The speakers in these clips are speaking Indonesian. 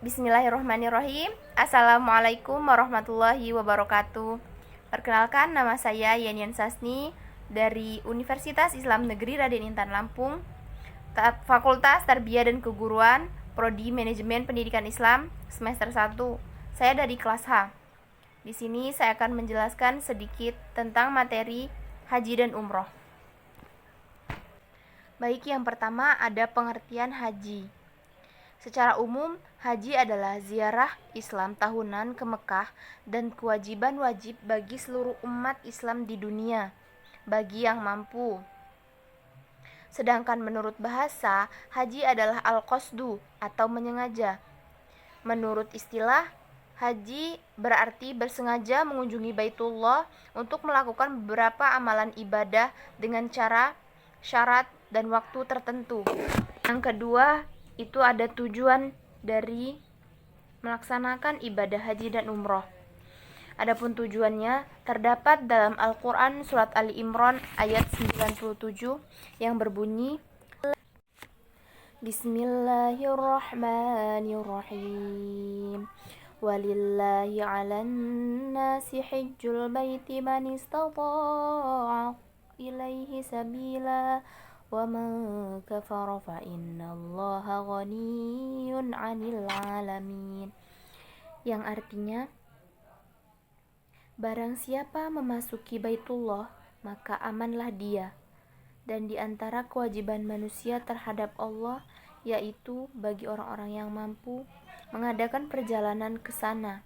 Bismillahirrahmanirrahim. Assalamualaikum warahmatullahi wabarakatuh. Perkenalkan, nama saya Yanian Sasni dari Universitas Islam Negeri Raden Intan Lampung, Fakultas Tarbiyah dan Keguruan, Prodi Manajemen Pendidikan Islam, semester 1. Saya dari kelas H. Di sini saya akan menjelaskan sedikit tentang materi haji dan umroh. Baik, yang pertama ada pengertian haji. Secara umum, haji adalah ziarah Islam tahunan ke Mekah dan kewajiban wajib bagi seluruh umat Islam di dunia, bagi yang mampu. Sedangkan menurut bahasa, haji adalah al-qasdu atau menyengaja. Menurut istilah, haji berarti bersengaja mengunjungi Baitullah untuk melakukan beberapa amalan ibadah dengan cara, syarat, dan waktu tertentu. Yang kedua, itu ada tujuan dari melaksanakan ibadah haji dan umroh. Adapun tujuannya terdapat dalam Al-Quran surat Ali Imran ayat 97 yang berbunyi, Bismillahirrahmanirrahim. Walillahi 'alan nasi hajjul baiti man istata'a ilaihi sabila wa man kafara fa innallaha ghaniyun 'anil 'alamin. Yang artinya, barang siapa memasuki Baitullah, maka amanlah dia. Dan di antara kewajiban manusia terhadap Allah, yaitu bagi orang-orang yang mampu mengadakan perjalanan ke sana.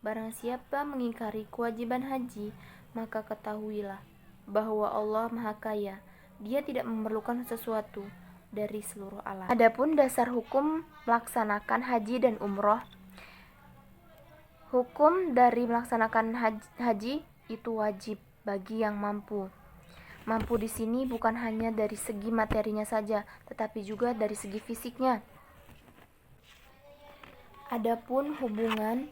Barang siapa mengingkari kewajiban haji, maka ketahuilah bahwa Allah Maha Kaya. Dia tidak memerlukan sesuatu dari seluruh alam. Adapun dasar hukum melaksanakan haji dan umroh. Hukum dari melaksanakan haji itu wajib bagi yang mampu. Mampu di sini bukan hanya dari segi materinya saja, tetapi juga dari segi fisiknya. Adapun hubungan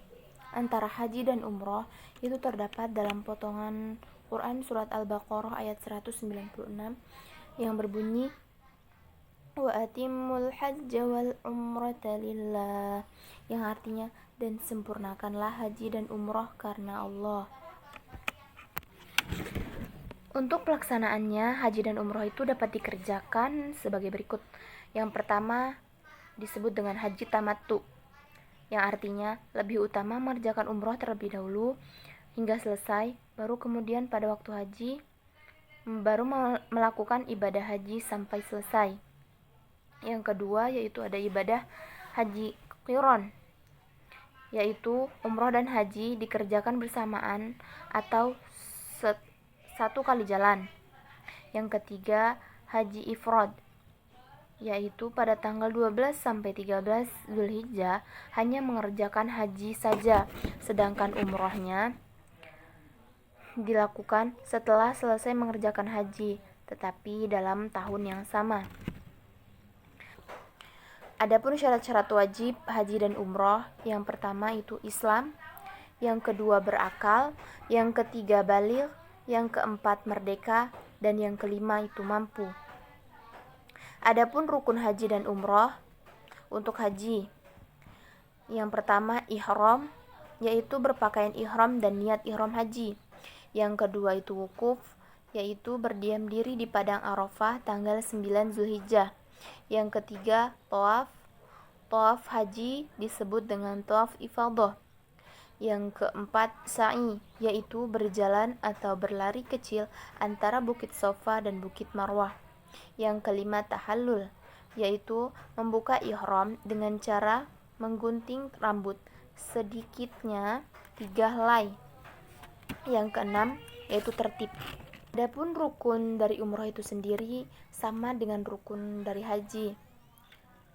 antara haji dan umroh itu terdapat dalam potongan Quran surat Al-Baqarah ayat 196 yang berbunyi, wa atimul hajja wal umrata lillah, yang artinya, dan sempurnakanlah haji dan umroh karena Allah. Untuk pelaksanaannya, haji dan umroh itu dapat dikerjakan sebagai berikut. Yang pertama disebut dengan haji tamattu, yang artinya lebih utama mengerjakan umroh terlebih dahulu hingga selesai, baru kemudian pada waktu haji baru melakukan ibadah haji sampai selesai. Yang kedua yaitu ada ibadah haji qiron, yaitu umroh dan haji dikerjakan bersamaan atau satu kali jalan. Yang ketiga haji ifrad, yaitu pada tanggal 12 sampai 13 Zulhijjah hanya mengerjakan haji saja, sedangkan umrohnya dilakukan setelah selesai mengerjakan haji, tetapi dalam tahun yang sama. Adapun syarat-syarat wajib haji dan umroh, yang pertama itu Islam, yang kedua berakal, yang ketiga baligh, yang keempat merdeka, dan yang kelima itu mampu. Adapun rukun haji dan umroh, untuk haji, yang pertama ihram, yaitu berpakaian ihram dan niat ihram haji. Yang kedua itu wukuf, yaitu berdiam diri di padang Arafah tanggal 9 Zulhijjah. Yang ketiga tawaf. Tawaf haji disebut dengan tawaf ifadah. Yang keempat sa'i, yaitu berjalan atau berlari kecil antara Bukit Sofa dan Bukit Marwah. Yang kelima tahallul, yaitu membuka ihram dengan cara menggunting rambut sedikitnya 3 helai. Yang keenam yaitu tertib. Adapun rukun dari umroh itu sendiri sama dengan rukun dari haji,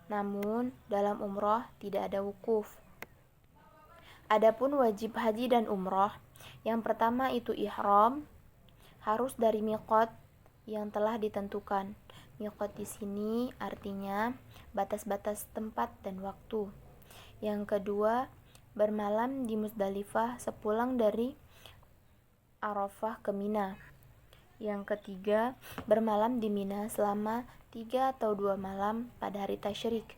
namun dalam umroh tidak ada wukuf. Adapun wajib haji dan umroh, yang pertama itu ihram, harus dari miqat yang telah ditentukan. Miqat di sini artinya batas-batas tempat dan waktu. Yang kedua, bermalam di Muzdalifah sepulang dari Arafah ke Mina. Yang ketiga, bermalam di Mina selama 3 atau 2 malam pada hari tasyrik.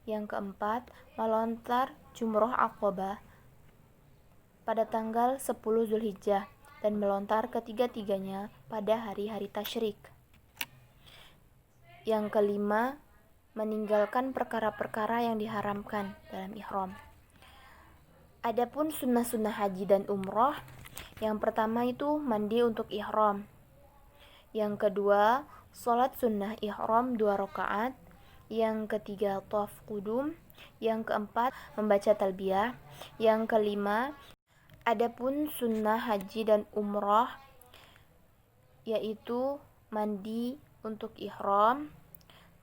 Yang keempat, melontar jumroh aqobah pada tanggal 10 Zulhijjah dan melontar ketiga-tiganya pada hari-hari tasyrik. Yang kelima, meninggalkan perkara-perkara yang diharamkan dalam ihram. Adapun sunnah-sunnah haji dan umroh, yang pertama itu mandi untuk ihram. Yang kedua, sholat sunnah ihram 2 rakaat. Yang ketiga, tawaf qudum. Yang keempat, membaca talbiyah. Yang kelima, adapun sunnah haji dan umroh, yaitu mandi untuk ihram,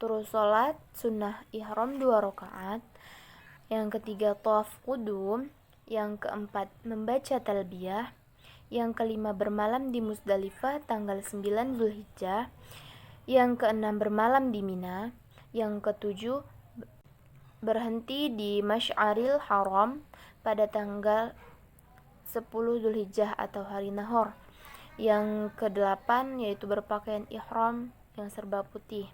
terus sholat sunnah ihram 2 rakaat. Yang ketiga, tawaf qudum. Yang keempat, membaca talbiyah. Yang kelima, bermalam di Musdalifah tanggal 9 Zulhijjah. Yang keenam, bermalam di Mina. Yang ketujuh, berhenti di Masy'aril Haram pada tanggal 10 Zulhijjah atau hari Nahor. Yang kedelapan, yaitu berpakaian ihram yang serba putih.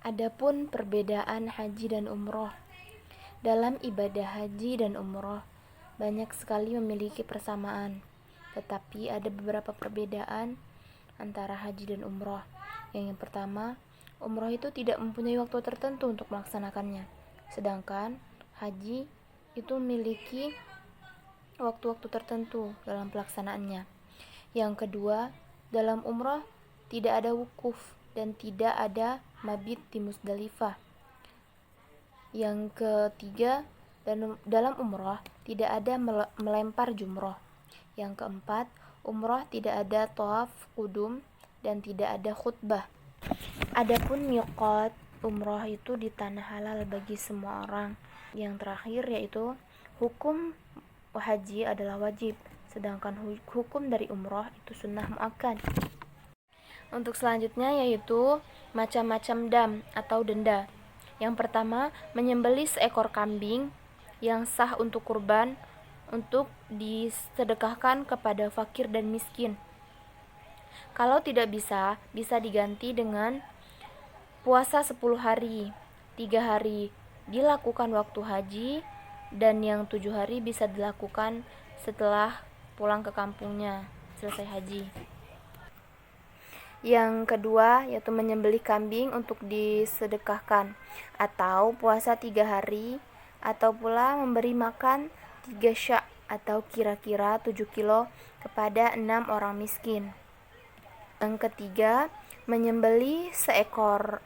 Adapun perbedaan haji dan umroh. Dalam ibadah haji dan umroh, banyak sekali memiliki persamaan, tetapi ada beberapa perbedaan antara haji dan umroh. Yang pertama, umroh itu tidak mempunyai waktu tertentu untuk melaksanakannya, sedangkan haji itu memiliki waktu-waktu tertentu dalam pelaksanaannya. Yang kedua, dalam umroh tidak ada wukuf dan tidak ada mabit di Musdalifah. Yang ketiga, dalam umroh tidak ada melempar jumroh. Yang keempat, umroh tidak ada tawaf qudum dan tidak ada khutbah. Adapun miqat umroh itu di tanah halal bagi semua orang. Yang terakhir yaitu hukum haji adalah wajib, sedangkan hukum dari umroh itu sunnah muakkad. Untuk selanjutnya yaitu macam-macam dam atau denda. Yang pertama, menyembelih seekor kambing yang sah untuk kurban untuk disedekahkan kepada fakir dan miskin. Kalau tidak bisa diganti dengan puasa 10 hari, 3 hari dilakukan waktu haji, dan yang 7 hari bisa dilakukan setelah pulang ke kampungnya selesai haji. Yang kedua yaitu menyembelih kambing untuk disedekahkan, atau puasa 3 hari, atau pula memberi makan 3 sya' atau kira-kira 7 kilo kepada 6 orang miskin. Yang ketiga, menyembelih seekor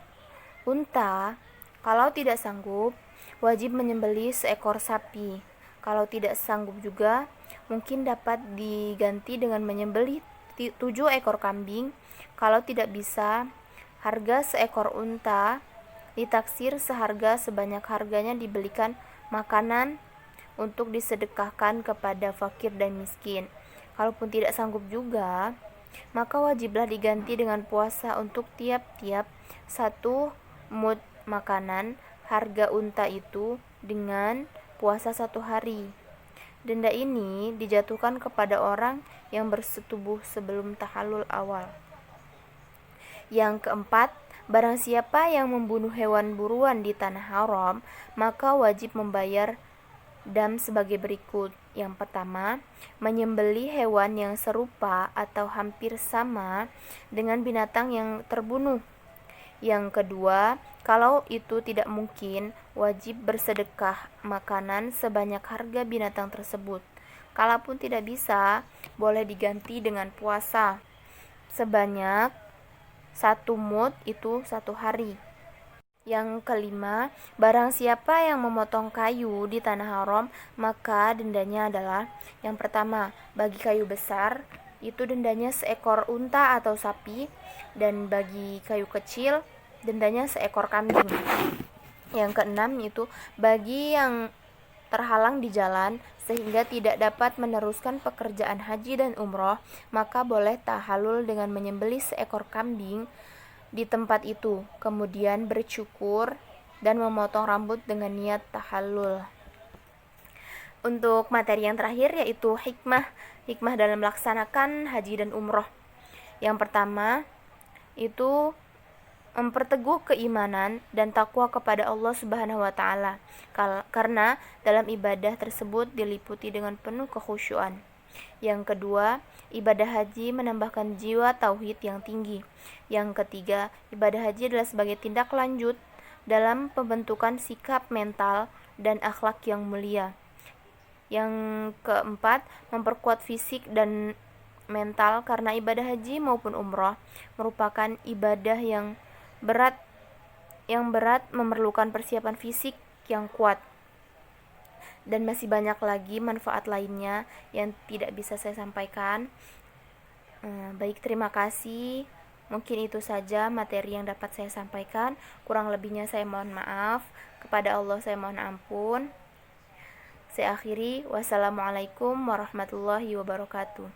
unta. Kalau tidak sanggup, wajib menyembelih seekor sapi. Kalau tidak sanggup juga, mungkin dapat diganti dengan menyembelih 7 ekor kambing. Kalau tidak bisa, harga seekor unta ditaksir seharga sebanyak harganya dibelikan makanan untuk disedekahkan kepada fakir dan miskin. Kalaupun tidak sanggup juga, maka wajiblah diganti dengan puasa untuk tiap-tiap 1 mud makanan harga unta itu dengan puasa 1 hari. Denda ini dijatuhkan kepada orang yang bersetubuh sebelum tahallul awal. Yang keempat, barang siapa yang membunuh hewan buruan di tanah haram, maka wajib membayar dam sebagai berikut. Yang pertama, menyembelih hewan yang serupa atau hampir sama dengan binatang yang terbunuh. Yang kedua, kalau itu tidak mungkin, wajib bersedekah makanan sebanyak harga binatang tersebut. Kalaupun tidak bisa, boleh diganti dengan puasa sebanyak 1 mud itu 1 hari. Yang kelima, barang siapa yang memotong kayu di tanah haram, maka dendanya adalah: yang pertama, bagi kayu besar itu dendanya seekor unta atau sapi, dan bagi kayu kecil dendanya seekor kambing. Yang keenam itu bagi yang terhalang di jalan sehingga tidak dapat meneruskan pekerjaan haji dan umroh, maka boleh tahallul dengan menyembelih seekor kambing di tempat itu, kemudian bercukur dan memotong rambut dengan niat tahallul. Untuk materi yang terakhir yaitu hikmah dalam melaksanakan haji dan umroh. Yang pertama itu memperteguh keimanan dan takwa kepada Allah Subhanahu wa taala. Karena dalam ibadah tersebut diliputi dengan penuh kekhusyuan. Yang kedua, ibadah haji menambahkan jiwa tauhid yang tinggi. Yang ketiga, ibadah haji adalah sebagai tindak lanjut dalam pembentukan sikap mental dan akhlak yang mulia. Yang keempat, memperkuat fisik dan mental karena ibadah haji maupun umroh merupakan ibadah yang berat memerlukan persiapan fisik yang kuat. Dan masih banyak lagi manfaat lainnya yang tidak bisa saya sampaikan. Baik, terima kasih. Mungkin itu saja materi yang dapat saya sampaikan. Kurang lebihnya saya mohon maaf. Kepada Allah saya mohon ampun. Saya akhiri. Wassalamualaikum warahmatullahi wabarakatuh.